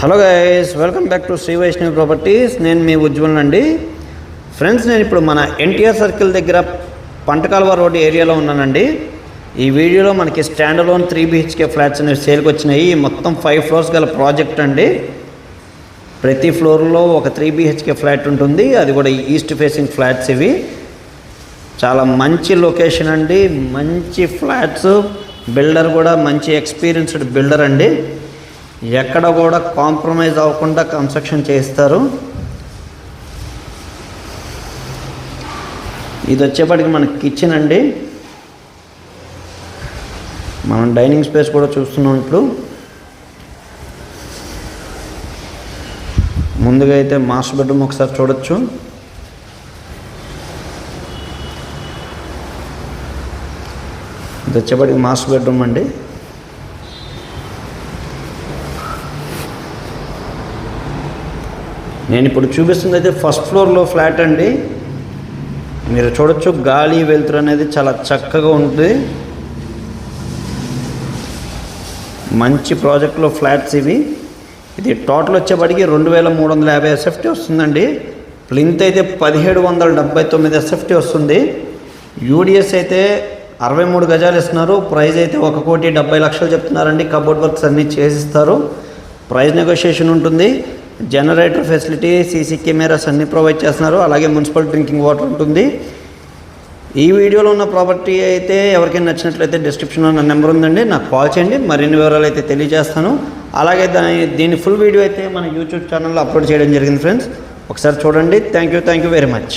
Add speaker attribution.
Speaker 1: Hello guys, welcome back to Shri Vaishnavi properties. నేను మీ ఉజ్వల్ అండి. ఫ్రెండ్స్, నేను ఇప్పుడు మన ఎన్టీఆర్ సర్కిల్ దగ్గర పంటకాలువ రోడ్ ఏరియాలో ఉన్నానండి. ఈ వీడియోలో మనకి స్టాండ్ అలోన్ 3 BHK ఫ్లాట్స్ అనేవి సేల్కి వచ్చినాయి. మొత్తం 5 ఫ్లోర్స్ గల ప్రాజెక్ట్ అండి. ప్రతి ఫ్లోర్లో ఒక 3 BHK ఫ్లాట్ ఉంటుంది. అది కూడా ఈస్ట్ ఫేసింగ్ ఫ్లాట్స్. ఇవి చాలా మంచి లొకేషన్ అండి, మంచి ఫ్లాట్స్. బిల్డర్ కూడా మంచి ఎక్స్పీరియన్స్డ్ బిల్డర్ అండి. ఎక్కడ కూడా కాంప్రమైజ్ అవ్వకుండా కన్స్ట్రక్షన్ చేస్తారు. ఇది వచ్చేప్పటికి మనకి కిచెన్ అండి. మనం డైనింగ్ స్పేస్ కూడా చూస్తున్నాం. ఇప్పుడు ముందుగా అయితే మాస్టర్ బెడ్రూమ్ ఒకసారి చూడొచ్చు. ఇది వచ్చేప్పటికి మాస్టర్ బెడ్రూమ్ అండి. నేను ఇప్పుడు చూపిస్తుంది అయితే ఫస్ట్ ఫ్లోర్లో ఫ్లాట్ అండి. మీరు చూడొచ్చు, గాలి వెలుతురు అనేది చాలా చక్కగా ఉంటుంది. మంచి ప్రాజెక్ట్లో ఫ్లాట్స్ ఇవి. ఇది టోటల్ వచ్చేప్పటికి 2350 SFT వస్తుందండి. ప్లింత్ అయితే 1779 SFT వస్తుంది. యూడిఎస్ అయితే 63 గజాలు ఇస్తున్నారు. ప్రైస్ అయితే 1,70,00,000 చెప్తున్నారండి. కబోర్డ్ వర్క్స్ అన్నీ చేసిస్తారు. ప్రైస్ నెగోషియేషన్ ఉంటుంది. జనరేటర్ ఫెసిలిటీ, సీసీ కెమెరాస్ అన్నీ ప్రొవైడ్ చేస్తున్నారు. అలాగే మున్సిపల్ డ్రింకింగ్ వాటర్ ఉంటుంది. ఈ వీడియోలో ఉన్న ప్రాపర్టీ అయితే ఎవరికైనా నచ్చినట్లయితే డిస్క్రిప్షన్లో నా నెంబర్ ఉందండి, నాకు కాల్ చేయండి. మరిన్ని వివరాలు అయితే తెలియజేస్తాను. అలాగే దీని ఫుల్ వీడియో అయితే మన యూట్యూబ్ ఛానల్లో అప్లోడ్ చేయడం జరిగింది. ఫ్రెండ్స్, ఒకసారి చూడండి. Thank you very much.